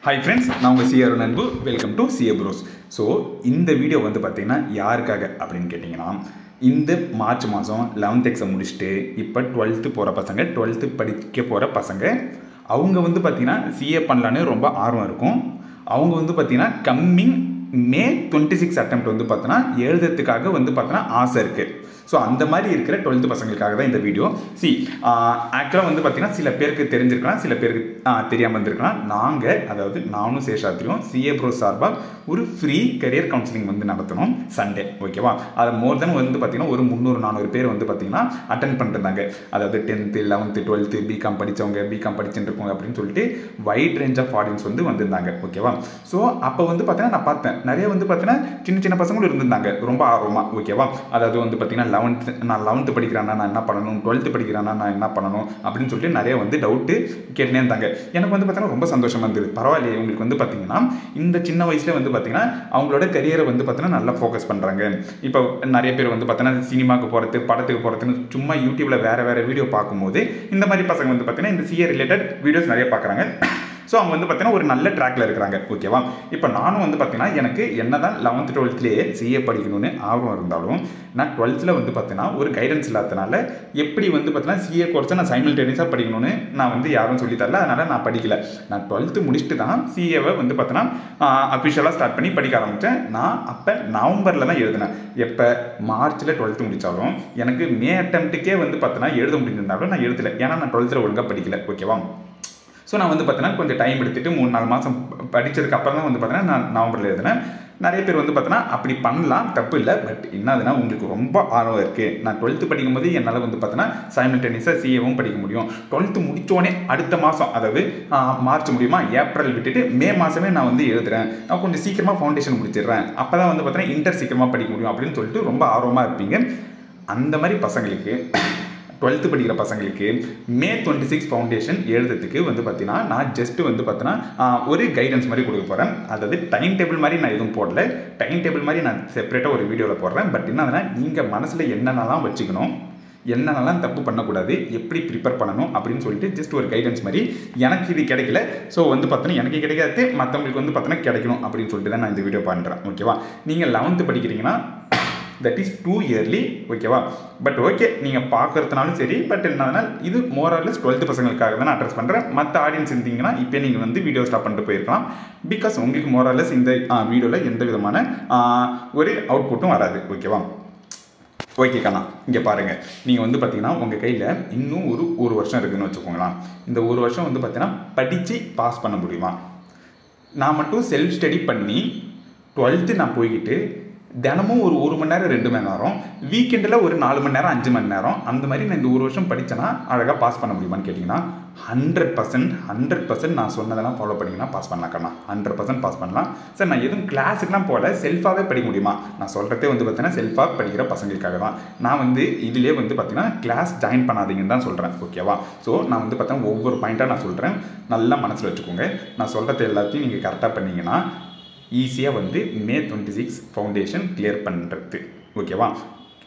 Hi friends, நான் உங்கள் CR நண்பு. Welcome to CA bros. So இந்த வீடியோ வந்து பார்த்தீங்கன்னா யாருக்காக அப்படின்னு கேட்டிங்கன்னா, இந்த மார்ச் மாதம் 11th எக்ஸாம் முடிச்சுட்டு இப்போ 12th போகிற பசங்க, 12th படிக்க போகிற பசங்க, அவங்க வந்து பார்த்தீங்கன்னா சிஏ பண்ணலான்னு ரொம்ப ஆர்வம் இருக்கும். அவங்க வந்து பார்த்தீங்கன்னா கம்மிங் May 26 அட்டெம்ப்ட் வந்து பார்த்தீங்கன்னா எழுதுறதுக்காக வந்து பார்த்தீங்கன்னா ஆசை இருக்குது. ஸோ அந்த மாதிரி இருக்கிற 12th பசங்களுக்காக தான் இந்த வீடியோ. ஆக்சுவலாக வந்து பார்த்தீங்கன்னா சில பேருக்கு தெரிஞ்சிருக்கலாம், சில பேருக்கு தெரியாமல் இருந்திருக்கலாம். அதாவது நானும் சேஷாத்ரியும் சிஏ ப்ரோஸ் சார்பாக ஒரு ஃப்ரீ கரியர் கவுன்சிலிங் வந்து நடத்தணும் சண்டே, ஓகேவா? அதை மோர் தென் வந்து பார்த்தீங்கன்னா ஒரு 300-400 பேர் வந்து பார்த்தீங்கன்னா அட்டன் பண்ணிருந்தாங்க. அதாவது 10th 11th 12th பிகாம் படித்தவங்க, பிகாம் படிச்சுட்டு இருக்கவங்க அப்படின்னு சொல்லிட்டு வைட் ரேஞ்ச் ஆஃப் ஆடியன்ஸ் வந்து வந்திருந்தாங்க, ஓகேவா? ஸோ அப்போ வந்து பார்த்தீங்கன்னா நான் பார்த்தேன் நிறைய வந்து பார்த்தீங்கன்னா சின்ன சின்ன பசங்களும் இருந்திருந்தாங்க ரொம்ப ஆர்வமாக, ஓகேவா? அதாவது வந்து பார்த்தீங்கன்னா நான் 11th படிக்கிறானா நான் என்ன பண்ணணும், 12th படிக்கிறானா நான் என்ன பண்ணணும் அப்படின்னு சொல்லிட்டு நிறைய வந்து டவுட்டு கேட்டுனே இருந்தாங்க. எனக்கு வந்து பார்த்தீங்கன்னா ரொம்ப சந்தோஷமாக இருந்தது. பரவாயில்லையே, உங்களுக்கு வந்து பார்த்தீங்கன்னா இந்த சின்ன வயசுல வந்து பார்த்தீங்கன்னா அவங்களோட கரியரை வந்து பார்த்தீங்கன்னா நல்லா ஃபோக்கஸ் பண்ணுறாங்க. இப்போ நிறைய பேர் வந்து பார்த்தீங்கன்னா சினிமாவுக்கு போகிறது, படத்துக்கு போகிறதுன்னு சும்மா யூடியூப்பில் வேறு வீடியோ பார்க்கும்போது இந்த மாதிரி பசங்க வந்து பார்த்தீங்கன்னா இந்த சிஏ ரிலேட்டட் வீடியோஸ் நிறைய பார்க்குறாங்க. ஸோ அவங்க வந்து பார்த்தீங்கன்னா ஒரு நல்ல ட்ராக்ல இருக்கிறாங்க, ஓகேவா? இப்போ நானும் வந்து பார்த்தீங்கன்னா எனக்கு என்ன தான் 11th 12thலேயே சிஏ படிக்கணும்னு ஆர்வம் இருந்தாலும் நான் 12th வந்து பார்த்தீங்கன்னா ஒரு கைடன்ஸ் இல்லாதனால எப்படி வந்து பார்த்தீங்கன்னா சிஏ கோர்ஸை நான் சைமல்டேனியஸாக படிக்கணும்னு நான் வந்து யாரும் சொல்லித்தரல. அதனால் நான் படிக்கல. நான் 12th முடிச்சுட்டு தான் சிஏவை வந்து பார்த்தீங்கன்னா அஃபிஷியலாக ஸ்டார்ட் பண்ணி படிக்க ஆரம்பித்தேன். நான் அப்போ நவம்பரில் தான் எழுதினேன். எப்போ மார்ச்சில் 12th முடித்தாலும் எனக்கு மே அட்டெம்ப்ட்டுக்கே வந்து பார்த்தீங்கன்னா எழுத முடிஞ்சிருந்தாலும் நான் எழுதலை. ஏன்னா நான் 12th ஒழுங்காக படிக்கல, ஓகேவா? ஸோ நான் வந்து பார்த்தீங்கன்னா கொஞ்சம் டைம் எடுத்துகிட்டு 3-4 மாதம் படித்ததுக்கு அப்புறம் தான் வந்து பார்த்தீங்கன்னா நான் நவம்பரில் எழுதினேன். நிறைய பேர் வந்து பார்த்தீங்கன்னா அப்படி பண்ணலாம், தப்பு இல்லை. பட் என்னதுன்னா உங்களுக்கு ரொம்ப ஆர்வம் இருக்குது. நான் 12th படிக்கும்போது என்னால் வந்து பார்த்தீங்கன்னா சைமல்டேனியஸாக சிஏவும் படிக்க முடியும். 12th முடித்தோடனே அடுத்த மாதம், அதாவது மார்ச் முடியுமா, ஏப்ரல் விட்டுட்டு மே மாதமே நான் வந்து எழுதுறேன், நான் கொஞ்சம் சீக்கிரமாக ஃபவுண்டேஷன் முடிச்சிடுறேன், அப்போ தான் வந்து பார்த்தீங்கன்னா இன்டர் சீக்கிரமாக படிக்க முடியும் அப்படின்னு சொல்லிட்டு ரொம்ப ஆர்வமாக இருப்பீங்க. அந்த மாதிரி பசங்களுக்கு 12th படிக்கிற பசங்களுக்கு May 26 ஃபவுண்டேஷன் எழுதுறதுக்கு வந்து பார்த்தீங்கன்னா நான் ஜஸ்ட்டு வந்து பார்த்தீங்கன்னா ஒரு கைடன்ஸ் மாதிரி கொடுக்க போகிறேன். அதாவது டைம் டேபிள் மாதிரி நான் எதுவும் போடல. டைம் டேபிள் மாதிரி நான் செப்பரேட்டாக ஒரு வீடியோவில் போடுறேன். பட் என்னதுன்னா நீங்கள் மனசில் என்னென்னலாம் வச்சுக்கணும், என்னென்னலாம் தப்பு பண்ணக்கூடாது, எப்படி ப்ரிப்பேர் பண்ணணும் அப்படின்னு சொல்லிட்டு ஜஸ்ட் ஒரு கைடன்ஸ் மாதிரி. எனக்கு இது கிடைக்கல. ஸோ வந்து பார்த்தீங்கன்னா எனக்கு கிடைக்காது, மற்றவங்களுக்கு வந்து பார்த்தீங்கன்னா கிடைக்கணும் அப்படின்னு சொல்லிட்டு தான் நான் இந்த வீடியோ பண்ணுறேன், ஓகேவா? நீங்கள் 11th படிக்கிறீங்கன்னா தட் இஸ் டூ இயர்லி, ஓகேவா? பட் ஓகே, நீங்கள் பார்க்குறதுனாலும் சரி. பட் என்னன்னா இது மோரார்லெஸ் 12th பசங்களுக்காக தான் நான் அட்ரஸ் பண்ணுறேன். மற்ற ஆடியன்ஸ் இருந்தீங்கன்னா இப்போ நீங்கள் வந்து வீடியோ ஸ்டாப் பண்ணிட்டு போயிருக்கலாம். பிகாஸ் உங்களுக்கு மோரார்லெஸ் இந்த வீடியோவில் எந்த விதமான ஒரு அவுட்புட்டும் வராது, ஓகேவா? ஓகே கண்ணா, இங்கே பாருங்கள். நீங்கள் வந்து பார்த்தீங்கன்னா உங்கள் கையில் இன்னும் ஒரு வருஷம் இருக்குதுன்னு வச்சுக்கோங்களேன். இந்த ஒரு வருஷம் வந்து பார்த்தீங்கன்னா படித்து பாஸ் பண்ண முடியுமா? நான் மட்டும் செல்ஃப் ஸ்டடி பண்ணி 12th நான் போய்கிட்டு தினமும் ஒரு மணி நேரம் 2 மணி நேரம், வீக்கெண்டில் ஒரு 4 மணி நேரம் 5 மணி நேரம், அந்த மாதிரி நான் இந்த ஒரு வருஷம் படித்தேன்னா அழகாக பாஸ் பண்ண முடியுமான்னு கேட்டிங்கன்னா 100% நான் சொன்னதெல்லாம் ஃபாலோ பண்ணிங்கன்னா பாஸ் பண்ணலாம் கண்ணா. 100% பாஸ் பண்ணலாம் சார். நான் எதுவும் கிளாஸுக்குலாம் போகல, செல்ஃபாகவே படிக்க முடியுமா? நான் சொல்கிறதே வந்து பார்த்தீங்கன்னா செல்ஃபாக படிக்கிற பசங்களுக்காக தான். நான் வந்து இதிலே வந்து பார்த்தீங்கன்னா கிளாஸ் ஜாயின் பண்ணாதீங்கன்னு தான் சொல்கிறேன், ஓகேவா? ஸோ நான் வந்து பார்த்தீங்கன்னா ஒவ்வொரு பாயிண்ட்டாக நான் சொல்கிறேன், நல்லா மனசில் வச்சுக்கோங்க. நான் சொல்கிறது எல்லாத்தையும் நீங்கள் கரெக்டாக பண்ணிங்கன்னா ஈஸியாக வந்து May 26 ஃபவுண்டேஷன் கிளியர் பண்ணுறது, ஓகேவா?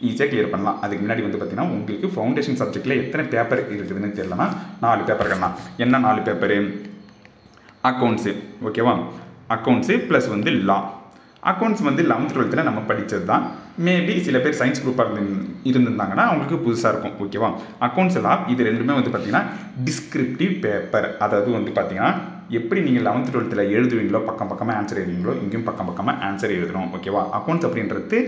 ஈஸியாக கிளியர் பண்ணலாம். அதுக்கு முன்னாடி வந்து பார்த்தீங்கன்னா உங்களுக்கு ஃபவுண்டேஷன் சப்ஜெக்டில் எத்தனை பேப்பர் இருக்குதுன்னு தெரியலனா 4 பேப்பர் கண்ணா. என்ன 4 பேப்பரு? அக்கௌண்ட்ஸு, ஓகேவா? அக்கௌண்ட்ஸு ப்ளஸ் வந்து லா. அக்கௌண்ட்ஸ் வந்து 11th 12th நம்ம படித்தது தான். மேபி சில பேர் சயின்ஸ் குரூப்பாக இருந்திருந்தாங்கன்னா அவங்களுக்கு புதுசாக இருக்கும், ஓகேவா? அக்கௌண்ட்ஸ் லா இது ரெண்டுமே வந்து பார்த்தீங்கன்னா டிஸ்கிரிப்டிவ் பேப்பர். அதாவது வந்து பார்த்தீங்கன்னா எப்படி நீங்கள் 11th 12th எழுதுவீங்களோ, பக்கமாக ஆன்சர் எழுதுவீங்களோ, இங்கேயும் பக்கமாக ஆன்சர் எழுதணும், ஓகேவா? அக்கௌண்ட்ஸ் அப்படின்றது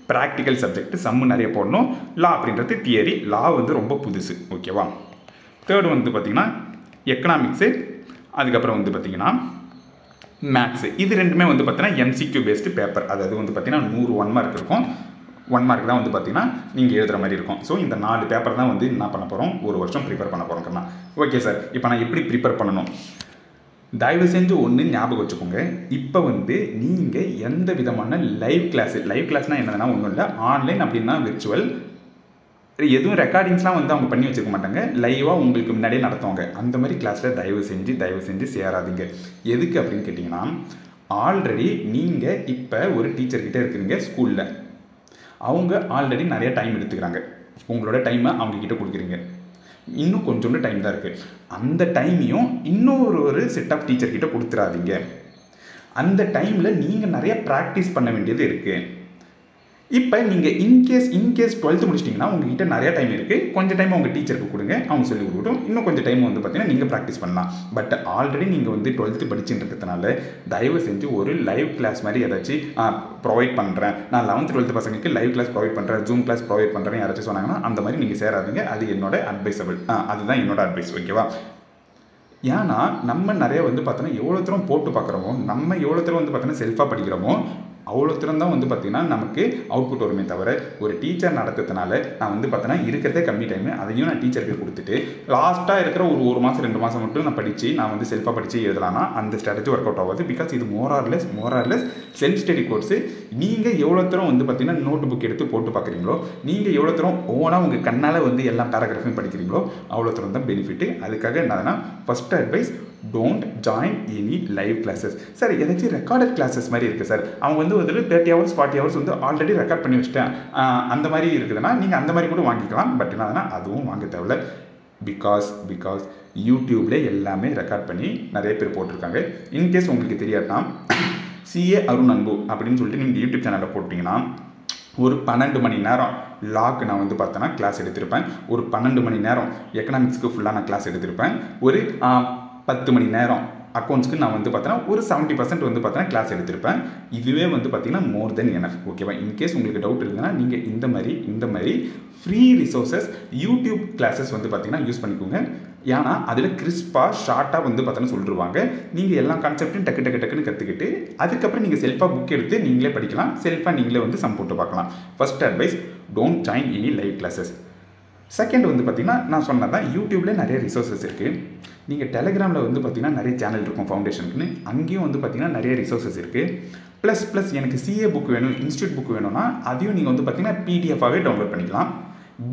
ப்ராக்டிக்கல் சப்ஜெக்ட், சம்மு நிறைய போடணும். லா அப்படின்றது தியரி. லா வந்து ரொம்ப புதுசு, ஓகேவா? தேர்டு வந்து பார்த்தீங்கன்னா எக்கனாமிக்ஸு, அதுக்கப்புறம் வந்து பார்த்தீங்கன்னா மேக்ஸு. இது ரெண்டுமே வந்து பார்த்தீங்கன்னா MCQ பேஸ்டு பேப்பர். அதாவது வந்து பார்த்தீங்கன்னா 100 1 மார்க் இருக்கும். 1 மார்க் தான் வந்து பார்த்தீங்கன்னா நீங்கள் எழுதுகிற மாதிரி இருக்கும். ஸோ இந்த 4 பேப்பர் தான் வந்து என்ன பண்ண போகிறோம், ஒரு வருஷம் ப்ரிப்பேர் பண்ண போகிறோம்னா. ஓகே சார், இப்போ நான் எப்படி ப்ரிப்பேர் பண்ணணும்? தயவு செஞ்சு ஒன்று ஞாபகம் வச்சுக்கோங்க. இப்போ வந்து நீங்கள் எந்த விதமான லைவ் கிளாஸ்னால் என்னதுன்னா ஒன்றும் இல்லை, ஆன்லைன் அப்படின்னா விர்ச்சுவல், எதுவும் ரெக்கார்டிங்ஸ்லாம் வந்து அவங்க பண்ணி வச்சுக்க மாட்டாங்க, லைவாக உங்களுக்கு முன்னாடியே நடத்துவாங்க. அந்த மாதிரி கிளாஸில் தயவு செஞ்சு சேராதீங்க. எதுக்கு அப்படின்னு கேட்டிங்கன்னா, ஆல்ரெடி நீங்கள் இப்போ ஒரு டீச்சர்கிட்ட இருக்கிறீங்க ஸ்கூலில், அவங்க ஆல்ரெடி நிறைய டைம் எடுத்துக்கிறாங்க. உங்களோட டைமை அவங்கக்கிட்ட கொடுக்குறீங்க. இன்னும் கொஞ்சோண்டு டைம் தான் இருக்குது. அந்த டைமையும் இன்னொரு செட் ஆஃப் டீச்சர்கிட்ட கொடுத்துடாதீங்க. அந்த டைமில் நீங்கள் நிறைய ப்ராக்டிஸ் பண்ண வேண்டியது இருக்குது. இப்போ நீங்கள் இன்கேஸ் 12th முடிச்சிட்டிங்கன்னா உங்ககிட்ட நிறைய டைம் இருக்குது. கொஞ்சம் டைம் உங்கள் டீச்சருக்கு கொடுங்க, அவங்க சொல்லி கொடுக்கட்டும். இன்னும் கொஞ்சம் டைம் வந்து பார்த்தீங்கன்னா நீங்கள் ப்ராக்டிஸ் பண்ணலாம். பட் ஆல்ரெடி நீங்கள் வந்து 12th படிச்சுட்டு இருக்கிறதுனால தயவு செஞ்சு ஒரு லைவ் கிளாஸ் மாதிரி ஏதாச்சும் ப்ரொவைட் பண்ணுறேன், நான் 11th 12th பசங்களுக்கு லைவ் கிளாஸ் ப்ரொவைட் பண்ணுறேன், ஜூம் கிளாஸ் ப்ரொவைட் பண்ணுறேன் யாராச்சும் சொன்னாங்கன்னா அந்த மாதிரி நீங்கள் சேராதீங்க. அது என்னோட அட்வைஸபிள். அதுதான் என்னோட அட்வைஸ். ஓகேவா? ஏன்னா நம்ம நிறைய வந்து பார்த்தோன்னா எவ்வளோ தூரம் போட்டு பார்க்குறோமோ, நம்ம எவ்வளோ தூரம் வந்து பார்த்தோன்னா செல்ஃபாக படிக்கிறோமோ அவ்வளோ தூரம் தான் வந்து பார்த்திங்கன்னா நமக்கு அவுட்புட் வருமே தவிர, ஒரு டீச்சர் நடத்துறதுனால நான் வந்து பார்த்தோன்னா இருக்கிறதே கம்மி டைமு, அதையும் நான் டீச்சருக்கு கொடுத்துட்டு லாஸ்ட்டாக இருக்கிற ஒரு மாதம் 2 மாதம் மட்டும் நான் படித்து நான் வந்து செல்ஃபாக படித்து எழுதலாம்னா அந்த ஸ்ட்ராட்டஜி ஒர்க் அவுட் ஆகாது. பிகாஸ் இது மோரார்லெஸ் செல்ஃப் ஸ்டடி கோர்ஸு. நீங்கள் எவ்வளோ தூரம் வந்து பார்த்திங்கன்னா நோட் புக் எடுத்து போட்டு பார்க்குறீங்களோ, நீங்கள் எவ்வளோ தூரம் ஓனாக உங்கள் கண்ணால் வந்து எல்லா பேராகிராஃபையும் படிக்கிறீங்களோ அவ்வளோ தூரம் தான் பெனிஃபிட்டு. அதுக்காக என்னதுன்னா first advice, don't join any live classes. Sir ஏதாச்சும் ரெக்கார்டட் கிளாஸஸ் மாதிரி இருக்குது சார், அவங்க வந்து 30 hours 40 hours வந்து ஆல்ரெடி ரெக்கார்ட் பண்ணி வச்சுட்டேன் அந்த மாதிரி இருக்குதுன்னா நீங்கள் அந்த மாதிரி கூட வாங்கிக்கலாம். பட் என்னதுன்னா அதுவும் வாங்க தேவையில்ல. பிகாஸ் யூடியூப்ல எல்லாமே ரெக்கார்ட் பண்ணி நிறைய பேர் போட்டிருக்காங்க. இன்கேஸ் உங்களுக்கு தெரியாதுன்னா CA அருண் அன்பு அப்படின்னு சொல்லிட்டு நீங்கள் யூடியூப் சேனலில் போட்டிங்கன்னா ஒரு 12 மணி நேரம் லாக்கு நான் வந்து பார்த்தேன்னா கிளாஸ் எடுத்திருப்பேன். ஒரு 12 மணி நேரம் எக்கனாமிக்ஸ்க்கு ஃபுல்லாக நான் கிளாஸ் எடுத்திருப்பேன். ஒரு 10 மணி நேரம் அக்கௌண்ட்ஸ்க்கு நான் வந்து பார்த்தோன்னா ஒரு 70% வந்து பார்த்தோன்னா கிளாஸ் எடுத்திருப்பேன். இதுவே வந்து பார்த்தீங்கன்னா மோர் தென் எனஃப். ஓகேவா? இன்கேஸ் உங்களுக்கு டவுட் இருக்குதுன்னா நீங்கள் இந்த மாதிரி ஃப்ரீ ரிசோர்ஸஸ் யூடியூப் கிளாஸஸ் வந்து பார்த்தீங்கன்னா யூஸ் பண்ணிக்கோங்க. ஏன்னா அதில் கிறிஸ்பாக ஷார்ட்டாக வந்து பார்த்தோன்னா சொல்லிடுவாங்க. நீங்கள் எல்லா கான்செப்டையும் டக்குன்னு கற்றுக்கிட்டு அதுக்கப்புறம் நீங்கள் செல்ஃபாக புக் எடுத்து நீங்களே படிக்கலாம். செல்ஃபாக நீங்களே வந்து சம் போட்டு பார்க்கலாம். First advice, don't join any live classes. Second வந்து பார்த்தீங்கன்னா நான் சொன்னதான் யூடியூப்லேயே நிறைய ரிசோர்ஸஸ் இருக்குது. நீங்கள் டெலிகிராமில் வந்து பார்த்தீங்கன்னா நிறைய சேனல் இருக்கும் ஃபவுண்டேஷனுக்குன்னு, அங்கேயும் வந்து பார்த்தீங்கன்னா நிறைய ரிசோர்ஸஸ் இருக்குது. ப்ளஸ் எனக்கு CA புக் வேணும், இன்ஸ்டியூட் புக் வேணும்னா அதையும் நீங்கள் வந்து பார்த்தீங்கன்னா PDF-ஆகவே டவுன்லோட் பண்ணிக்கலாம்.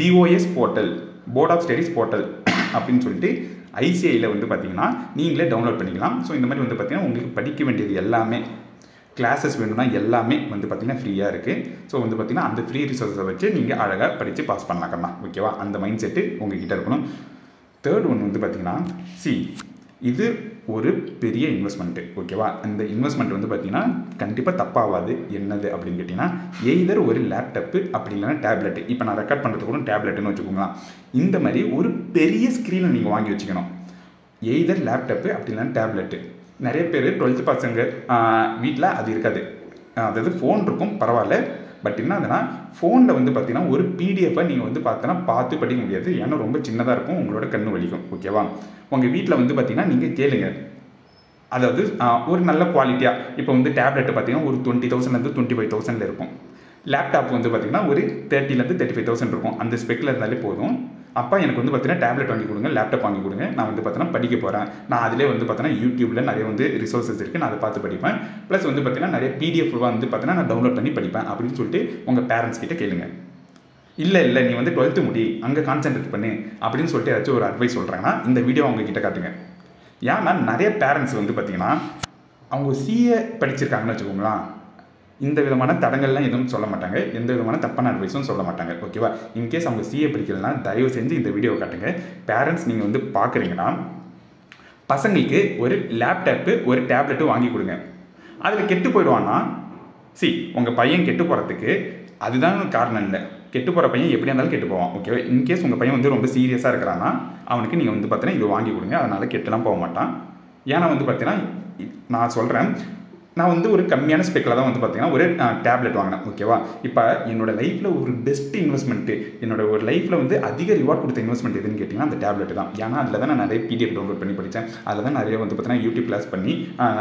BOS portal, board of studies portal அப்படின்னு சொல்லிட்டு ICIயில் வந்து பார்த்தீங்கன்னா நீங்களே டவுன்லோட் பண்ணிக்கலாம். ஸோ இந்த மாதிரி வந்து பார்த்தீங்கன்னா உங்களுக்கு படிக்க வேண்டியது எல்லாமே, கிளாஸஸ் வேணும்னா எல்லாமே வந்து பார்த்தீங்கன்னா ஃப்ரீயாக இருக்குது. ஸோ வந்து பார்த்தீங்கன்னா அந்த ஃப்ரீ ரிசோர்ஸை வச்சு நீங்கள் அழகாக படித்து பாஸ் பண்ணலாம்க்கண்ணா. ஓகேவா? அந்த மைண்ட் செட்டு உங்ககிட்ட இருக்கணும். தேர்ட் ஒன் வந்து பார்த்தீங்கன்னா இது ஒரு பெரிய இன்வெஸ்ட்மெண்ட்டு. ஓகேவா? அந்த இன்வெஸ்ட்மெண்ட் வந்து பார்த்தீங்கன்னா கண்டிப்பாக தப்பாகாது. என்னது அப்படின்னு கேட்டிங்கன்னா, எய்தர் ஒரு லேப்டாப்பு அப்படி இல்லைன்னா டேப்லெட்டு. இப்போ நான் ரெக்கார்ட் பண்ணுறது கூட டேப்லெட்டுன்னு வச்சுக்கோங்களா. இந்த மாதிரி ஒரு பெரிய ஸ்க்ரீனை நீங்கள் வாங்கி வச்சுக்கணும். எய்தர் லேப்டாப்பு அப்படி இல்லைன்னா டேப்லெட்டு. நிறைய பேர் 12th பசங்க வீட்டில் அது இருக்காது. அதாவது ஃபோன் இருக்கும், பரவாயில்ல. பட் என்ன அதுனா ஃபோனில் வந்து பார்த்தீங்கன்னா ஒரு PDF-ஐ நீங்கள் வந்து பார்த்தோன்னா பார்த்து படிக்க முடியாது. ஏன்னா ரொம்ப சின்னதாக இருக்கும், உங்களோட கண்ணு வலிக்கும். ஓகேவா? உங்கள் வீட்டில் வந்து பார்த்தீங்கன்னா நீங்கள் கேளுங்க, அதாவது ஒரு நல்ல குவாலிட்டியாக. இப்போ வந்து டேப்லெட்டு பார்த்தீங்கன்னா ஒரு 20,000 25,000 இருக்கும். லேப்டாப் வந்து பார்த்தீங்கன்னா ஒரு 30,000 35,000 இருக்கும். அந்த ஸ்பெக்கில் இருந்தாலே போதும். அப்பா எனக்கு வந்து பார்த்தீங்கன்னா டேப்லெட் வாங்கி கொடுங்க, லேப்டாப் வாங்கி கொடுங்க, நான் வந்து பார்த்தீங்கன்னா படிக்க போகிறேன். நான் அதிலே வந்து பார்த்தீங்கன்னா யூடியூப்பில் நிறைய வந்து ரிசோர்ஸஸ் இருக்குது, நான் அதை பார்த்து படிப்பேன். ப்ளஸ் வந்து பார்த்தீங்கன்னா நிறைய PDF வந்து பார்த்தீங்கன்னா நான் டவுன்லோட் பண்ணி படிப்பேன் அப்படின்னு சொல்லிட்டு உங்கள் பேரண்ட்ஸ் கிட்ட கேளுங்க. இல்லை நீ வந்து 12th முடி, அங்கே கான்சென்ட்ரேட் பண்ணு அப்படின்னு சொல்லிட்டு ஏதாச்சும் ஒரு அட்வைஸ் சொல்கிறாங்கன்னா இந்த வீடியோ அவங்க கிட்ட காட்டுங்க. ஏன்னா நிறைய பேரண்ட்ஸ் வந்து பார்த்தீங்கன்னா அவங்க CA படிச்சிருக்காங்கன்னு வச்சுக்கோங்களேன், இந்த விதமான தடங்கள்லாம் எதுவும் சொல்ல மாட்டாங்க, எந்த விதமான தப்பான அட்வைஸும் சொல்ல மாட்டாங்க. ஓகேவா? இன்கேஸ் அவங்க CA படிக்கலன்னா தயவு செஞ்சு இந்த வீடியோவை காட்டுங்க. பேரண்ட்ஸ் நீங்கள் வந்து பார்க்குறீங்கன்னா பசங்களுக்கு ஒரு லேப்டாப்பு ஒரு டேப்லெட்டு வாங்கி கொடுங்க. அதில் கெட்டு போயிடுவான்னா உங்கள் பையன் கெட்டு போகிறதுக்கு அதுதான் காரணம் இல்லை. கெட்டு போகிற பையன் எப்படியா இருந்தாலும் கெட்டு போவான். ஓகேவா? இன்கேஸ் உங்கள் பையன் வந்து ரொம்ப சீரியஸாக இருக்கிறான்னா அவனுக்கு நீங்கள் வந்து பார்த்தீங்கன்னா இது வாங்கி கொடுங்க. அதனால் கெட்டுலாம் போக மாட்டான். ஏன்னா வந்து பார்த்தீங்கன்னா நான் சொல்கிறேன், நான் வந்து ஒரு கம்மியான ஸ்பெக்கில் தான் வந்து பார்த்தீங்கன்னா ஒரு டேப்லெட் வாங்கினேன். ஓகேவா? இப்போ என்னோடய லைஃப்பில் ஒரு பெஸ்ட் இன்வெஸ்ட்மெண்ட்டு, என்னோடய ஒரு லைஃப்பில் வந்து அதிக ரிவார்ட் கொடுத்த இன்வெஸ்ட்மெண்ட் எதுன்னு கேட்டிங்கன்னா அந்த டேப்லெட் தான். ஏன்னா அதில் தான் நான் நிறைய PDF டவுன்லோட் பண்ணி படித்தேன். அதில் தான் நிறைய வந்து பார்த்தீங்கன்னா யூடியூப் கிளாஸ் பண்ணி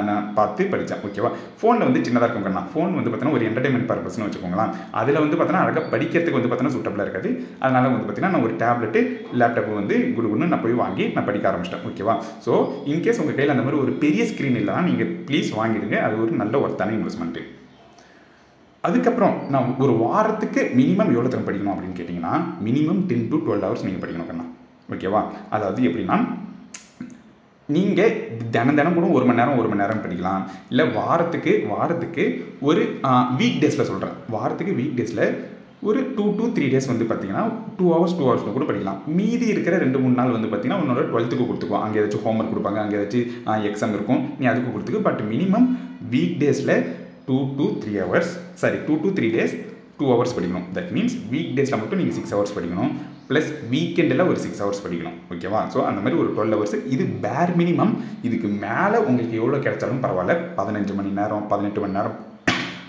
நான் பார்த்து படித்தேன். ஓகேவா? ஃபோனில் வந்து சின்னதாக இருக்குங்கண்ணா. ஃபோன் வந்து பார்த்தீங்கன்னா ஒரு என்டர்டைன்மெண்ட் பர்பஸ்னு வச்சுக்கோங்களேன். அதில் வந்து பார்த்தீங்கன்னா அழகாக படிக்கிறதுக்கு வந்து பார்த்தீங்கன்னா சூட்டபிளாக இருக்காது. அதனால் வந்து பார்த்தீங்கன்னா நான் ஒரு டேப்லெட்டு லேப்டாப்பு வந்து குடுகுன்னு நான் போய் வாங்கி நான் படிக்க ஆரம்பிச்சிட்டேன். ஓகேவா? ஸோ இன்கேஸ் உங்கள் கையில் அந்த மாதிரி ஒரு பெரிய ஸ்க்ரீன் இல்லைனா நீங்கள் ப்ளீஸ் வாங்கிடுங்க. அது ஒரு நல்ல ஒர்த்தான இன்வெஸ்ட்மெண்ட்டு. அதுக்கப்புறம் நான் ஒரு வாரத்துக்கு மினிமம் எவ்வளோ தரம் படிக்கணும் அப்படின்னு கேட்டிங்கன்னா மினிமம் 10 to 12 hours நீங்கள் படிக்கணும் கண்ணா. ஓகேவா? அதாவது எப்படின்னா நீங்கள் தினம் கூட 1 மணி நேரம் படிக்கலாம். இல்லை வாரத்துக்கு ஒரு வீக் டேஸில் சொல்கிறேன், வாரத்துக்கு வீக் டேஸில் ஒரு 2 to 3 டேஸ் வந்து பார்த்தீங்கன்னா 2 hours கூட படிக்கலாம். மீதி இருக்கிற 2-3 நாள் வந்து பார்த்தீங்கன்னா உன்னோட 12th கொடுத்துக்கோ. அங்கே ஏதாச்சும் ஹோம்ஒர்க் கொடுப்பாங்க, அங்கே ஏதாச்சும் எக்ஸாம் இருக்கும், நீ அதுக்கு கொடுத்துக்கு. பட் மினிமம் வீக் டேஸில் 2 to 3 hours 2 to 3 days 2 hours படிக்கணும். தட் மீன்ஸ் வீக் டேஸில் மட்டும் நீங்கள் 6 hours படிக்கணும், ப்ளஸ் வீக்கெண்டில் ஒரு 6 hours படிக்கணும். ஓகேவா? ஸோ அந்த மாதிரி ஒரு 12 hours இது பேர் மினிமம். இதுக்கு மேலே உங்களுக்கு எவ்வளோ கிடைச்சாலும் பரவாயில்ல, 15 மணி நேரம் 18 மணி நேரம்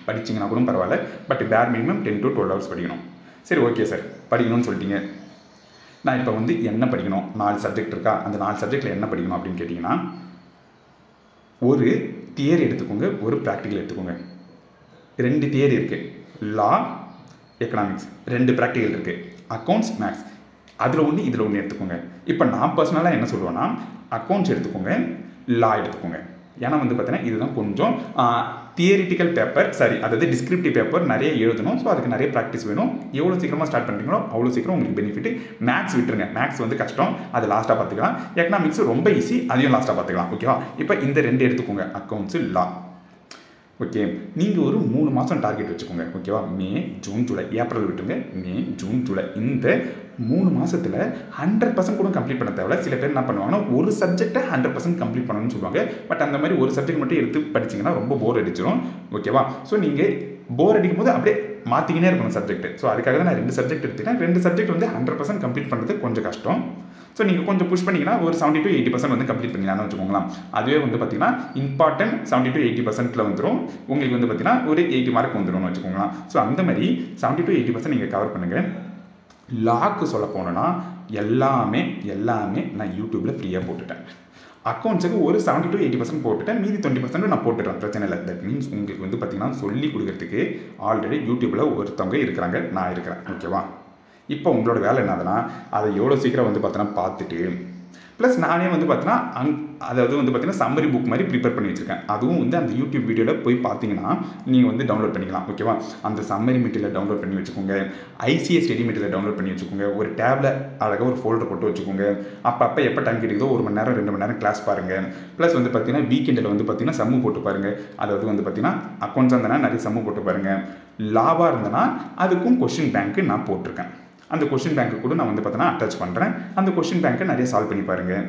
படிச்சிங்கன்னா கூட பரவாயில்ல. பட் பேர் மினிமம் 10 to 12 hours படிக்கணும். சரி, ஓகே சார், படிக்கணும்னு சொல்லிட்டீங்க. நான் இப்போ வந்து என்ன படிக்கணும்? 4 சப்ஜெக்ட் இருக்கா, அந்த 4 சப்ஜெக்டில் என்ன படிக்கணும் அப்படின்னு கேட்டிங்கன்னா, ஒரு தியரி எடுத்துக்கோங்க, ஒரு ப்ராக்டிக்கல் எடுத்துக்கோங்க. 2 தியரி இருக்குது, லா எக்கனாமிக்ஸ். 2 ப்ராக்டிக்கல் இருக்குது, அக்கௌண்ட்ஸ் மேக்ஸ். அதில் ஒன்று இதில் ஒன்று எடுத்துக்கோங்க. இப்போ நான் பர்சனலாக என்ன சொல்லுவேன்னா, அக்கௌண்ட்ஸ் எடுத்துக்கோங்க, லா எடுத்துக்கோங்க. ஏன்னா வந்து பார்த்தீங்கன்னா இதுதான் கொஞ்சம் தியரிட்டிக்கல் பேப்பர், அதாவது டிஸ்கிரிப்டிவ் பேப்பர் நிறைய எழுதணும். ஸோ அதுக்கு நிறைய ப்ராக்டிஸ் வேணும். எவ்வளோ சீக்கிரமாக ஸ்டார்ட் பண்ணுறீங்களோ அவ்வளோ சீக்கிரம் உங்களுக்கு பெனிஃபிட். மேக்ஸ் விட்டுருங்க, மேக்ஸ் வந்து கஷ்டம், அது லாஸ்ட்டாக பார்த்துக்கலாம். எக்கனாமிக்ஸ் ரொம்ப ஈஸி, அதையும் லாஸ்ட்டாக பார்த்துக்கலாம். ஓகேவா? இப்போ இந்த 2 எடுத்துக்கோங்க, அக்கௌண்ட்ஸு லா. ஓகே, நீங்கள் ஒரு 3 மாதம் டார்கெட் வச்சுக்கோங்க. ஓகேவா? மே, ஜூன், ஜூலை, ஏப்ரல் விட்டுருங்க, மே, ஜூன், ஜூலை. இந்த 3 மாதத்தில் 100% கூட கம்ப்ளீட் பண்ண தேவை. சில பேர் என்ன பண்ணுவாங்கன்னா, ஒரு சப்ஜெக்டை 100% கம்ப்ளீட் பண்ணணும்னு சொல்லுவாங்க. பட் அந்த மாதிரி ஒரு சப்ஜெக்ட் மட்டும் எடுத்து படிச்சிங்கன்னா ரொம்ப போர் அடிச்சிடும். ஓகேவா? ஸோ நீங்கள் போர் அடிக்கும் போது அப்படியே மாற்றிக்கினே இருக்கணும் சப்ஜெக்ட். ஸோ அதுக்காக தான் நான் 2 சப்ஜெக்ட் எடுத்துட்டேன். 2 சப்ஜெக்ட் வந்து 100% கம்ப்ளீட் பண்ணுறது கொஞ்சம் கஷ்டம். ஸோ நீங்கள் கொஞ்சம் புஷ் பண்ணிங்கன்னா ஒரு 70 to 80% வந்து கம்ப்ளீட் பண்ணிக்கலாம்னு வச்சுக்கோங்களேன். அதுவே வந்து பார்த்தீங்கன்னா இம்பார்ட்டன்ட் 70 to 80%ல் வந்துடும். உங்களுக்கு வந்து பார்த்தீங்கன்னா ஒரு 80 மார்க் வந்துடும்னு வச்சுக்கோங்களேன். ஸோ அந்த மாதிரி 70 to 80% நீங்கள் கவர் பண்ணுங்கள். லாக்கு சொல்ல போனோன்னா எல்லாமே நான் யூடியூப்பில் ஃப்ரீயாக போட்டுட்டேன். அக்கௌண்ட்ஸுக்கு ஒரு 70 to 80% போட்டுட்டேன், மீதி 20% நான் போட்டுட்டேன், பிரச்சனை இல்லை. தட் மீன்ஸ் உங்களுக்கு வந்து பார்த்தீங்கன்னா சொல்லி கொடுக்கறதுக்கு ஆல்ரெடி யூடியூப்பில் ஒருத்தவங்க இருக்கிறாங்க, நான் இருக்கிறேன். ஓகேவா? இப்போ உங்களோட வேலை என்னதுன்னா, அதை எவ்வளோ சீக்கிரம் வந்து பார்த்தீங்கன்னா பார்த்துட்டு, ப்ளஸ் நானே வந்து பார்த்தீங்கன்னா அதாவது வந்து பார்த்தீங்கன்னா சம்மரி புக் மாதிரி ப்ரிப்பேர் பண்ணி வச்சுருக்கேன். அதுவும் வந்து அந்த யூடியூப் வீடியோவில் போய் பார்த்தீங்கன்னா நீங்கள் வந்து டவுன்லோட் பண்ணிக்கலாம். ஓகேவா? அந்த சம்மரி மெட்டீரியல் டவுன்லோட் பண்ணி வச்சுக்கோங்க, ஐசிஎஸ் ஸ்டடி மெட்டீரியல் டவுன்லோட் பண்ணி வச்சுக்கோங்க, ஒரு டேப்ல அழகாக ஒரு ஃபோல்டர் போட்டு வச்சுக்கோங்க. அப்போ எப்போ டைம் கிடைக்குதோ 1 மணி நேரம் 2 மணி நேரம் கிளாஸ் பாருங்கள். ப்ளஸ் வந்து பார்த்தீங்கன்னா வீக்கெண்டில் வந்து பார்த்தீங்கன்னா சம்மு போட்டு பாருங்கள். அதாவது வந்து பார்த்தீங்கன்னா அக்கௌண்ட்ஸாக இருந்தனா நிறைய சம்மு போட்டு பாருங்கள். லாவாக இருந்தனா அதுக்கும் கொஷின் பேங்க்கு நான் போட்டிருக்கேன். அந்த கொஷின் பேங்க்கு கூட நான் வந்து பார்த்தீங்கன்னா அட்டாச் பண்ணுறேன். அந்த கொஷின் பேங்க்கை நிறைய சால்வ் பண்ணி பாருங்கள்.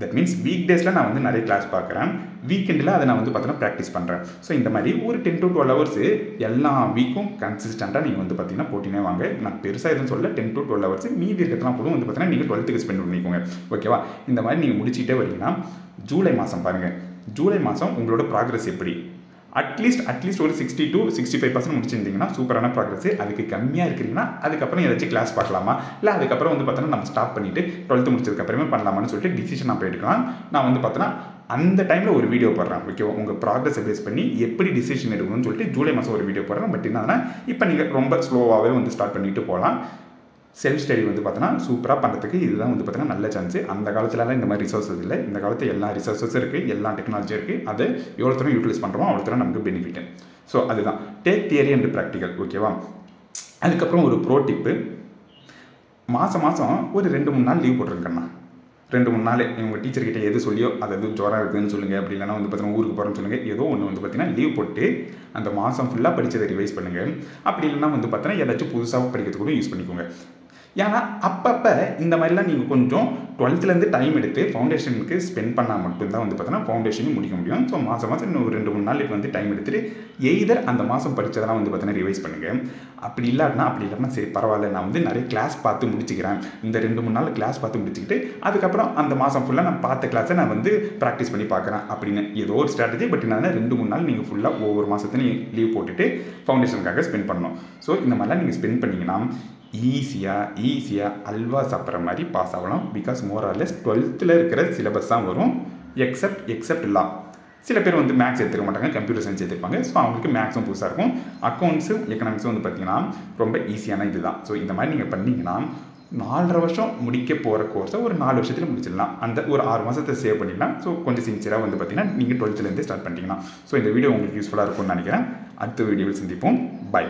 தட் மீன்ஸ் வீக் டேஸில் நான் வந்து நிறைய கிளாஸ் பார்க்குறேன், வீக்கெண்டில் அதை நான் வந்து பார்த்தீங்கன்னா ப்ராக்டிஸ் பண்ணுறேன். ஸோ இந்த மாதிரி ஒரு 10 to 12 hours எல்லா வீக்கும் கன்சிஸ்டண்ட்டாக நீங்கள் வந்து பார்த்தீங்கன்னா போட்டினே வாங்க. நான் பெருசாக எதுவும் சொல்ல, 10 to 12 hours மீதி இருக்கிறதுலாம் போதும் வந்து பார்த்தீங்கன்னா நீங்கள் 12th ஸ்பெண்ட் பண்ணிக்கோங்க. ஓகேவா? இந்த மாதிரி நீங்கள் முடிச்சுட்டே வரீங்கன்னா ஜூலை மாதம் பாருங்கள். ஜூலை மாதம் உங்களோட ப்ராக்ரஸ் எப்படி? அட்லீஸ்ட் ஒரு 60 to 65% முடிச்சிருந்தீங்கன்னா சூப்பரான ப்ராக்ரஸ். அதுக்கு கம்மியாக இருக்கிறீங்கன்னா அதுக்கப்புறம் ஏதாச்சும் கிளாஸ் பார்க்கலாமா, இல்லை அதுக்கப்புறம் வந்து பார்த்தோன்னா நம்ம ஸ்டாப் பண்ணிவிட்டு 12th முடிச்சதுக்கப்புறமே பண்ணலாமான்னு சொல்லிட்டு டிசிஷன் நம்ம எடுக்கலாம். நான் வந்து பார்த்தோன்னா அந்த டைமில் ஒரு வீடியோ போடுறேன். ஓகேவா? உங்கள் ப்ராக்ரஸை பேஸ் பண்ணி எப்படி டிசிஷன் எடுக்கணும்னு சொல்லிட்டு ஜூலை மாதம் ஒரு வீடியோ போடுறேன். பட் என்னன்னா இப்போ நீங்கள் ரொம்ப ஸ்லோவாகவே வந்து ஸ்டார்ட் பண்ணிட்டு போகலாம். செல்ஃப் ஸ்டடி வந்து பார்த்தோன்னா சூப்பராக பண்ணுறதுக்கு இதுதான் வந்து பார்த்தீங்கன்னா நல்ல சான்ஸு. அந்த காலத்துலலாம் இந்த மாதிரி ரிசோர்ஸஸ் இல்லை. இந்த காலத்தில் எல்லா ரிசோர்ஸஸும் இருக்குது, எல்லா டெக்னாலஜியும் இருக்குது. அதை எவ்வளோ தூரம் யூட்டிலைஸ் பண்ணுறோமோ அவ்வளோ தூரம் நமக்கு பெனிஃபிட். ஸோ அதுதான் டேக் தியரி அண்ட் ப்ராக்டிக்கல். ஓகேவா? அதுக்கப்புறம் ஒரு ப்ரோ டிப்பு, மாதம் ஒரு 2-3 நாள் லீவ் போட்டிருக்கேண்ணா. 2-3 நாள் உங்கள் டீச்சர்கிட்ட எது சொல்லியோ அதாவது ஜுரம் இருக்குதுன்னு சொல்லுங்கள், அப்படி இல்லைனா வந்து பார்த்தீங்கன்னா ஊருக்கு போகிறேன்னு சொல்லுங்கள். ஏதோ ஒன்று வந்து பார்த்தீங்கன்னா லீவ் போட்டு அந்த மாதம் ஃபுல்லாக படித்ததை ரிவைஸ் பண்ணுங்கள். அப்படி இல்லைனா வந்து பார்த்தீங்கன்னா ஏதாச்சும் புதுசாக படிக்கிறதுக்கு கூட யூஸ் பண்ணிக்கோங்க. ஏன்னா அப்பப்போ இந்த மாதிரிலாம் நீங்கள் கொஞ்சம் 12th டைம் எடுத்து ஃபவுண்டேஷனுக்கு ஸ்பெண்ட் பண்ணால் மட்டும்தான் வந்து பார்த்தீங்கன்னா ஃபவுண்டேஷனையும் முடிக்க முடியும். ஸோ மாதம் இன்னும் ஒரு 2-3 நாள் வந்து டைம் எடுத்துகிட்டு எய்தர் அந்த மாதம் படித்ததெல்லாம் வந்து பார்த்தீங்கன்னா ரிவைஸ் பண்ணுங்கள். அப்படி இல்லைன்னா சரி பரவாயில்ல, நான் வந்து நிறைய கிளாஸ் பார்த்து முடிச்சுக்கிறேன், இந்த 2-3 நாள் கிளாஸ் பார்த்து முடிச்சுக்கிட்டு அதுக்கப்புறம் அந்த மாதம் ஃபுல்லாக நான் பார்த்த கிளாஸை நான் வந்து ப்ராக்டிஸ் பண்ணி பார்க்குறேன் அப்படின்னு ஏதோ ஒரு ஸ்ட்ராட்டஜி. பட் என்னன்னா 2-3 நாள் நீங்கள் ஃபுல்லாக ஒவ்வொரு மாதத்துலையும் லீவ் போட்டுட்டு ஃபவுண்டேஷனுக்காக ஸ்பெண்ட் பண்ணணும். ஸோ இந்த மாதிரிலாம் நீங்கள் ஸ்பெண்ட் பண்ணிங்கன்னா ஈஸியாக அல்வா சாப்பிட்ற மாதிரி பாஸ் ஆகலாம். பிகாஸ் மோரார்லெஸ் 12th இருக்கிற சிலபஸ் தான் வரும், எக்ஸப்ட் லா. சில பேர் வந்து மேக்ஸ் எடுத்துக்க மாட்டாங்க, கம்ப்யூட்டர் சயின்ஸ் எடுத்துப்பாங்க. ஸோ அவங்களுக்கு மேக்ஸும் புதுசாக இருக்கும். அக்கௌண்ட்ஸும் எக்கனாமிக்ஸும் வந்து பார்த்தீங்கன்னா ரொம்ப ஈஸியான இது தான். ஸோ இந்த மாதிரி நீங்கள் பண்ணிங்கன்னா 4.5 வருஷம் முடிக்க போகிற கோர்ஸை ஒரு 4 வருஷத்தில் முடிச்சிடலாம். அந்த ஒரு 6 மாதத்தை சேவ் பண்ணிக்கலாம். ஸோ கொஞ்சம் சின்சியராக வந்து பார்த்தீங்கன்னா நீங்கள் 12th ஸ்டார்ட் பண்ணிட்டீங்கன்னா. ஸோ இந்த வீடியோ உங்களுக்கு யூஸ்ஃபுல்லாக இருக்கும்னு நினைக்கிறேன். அடுத்த வீடியோவில் சந்திப்போம். பை.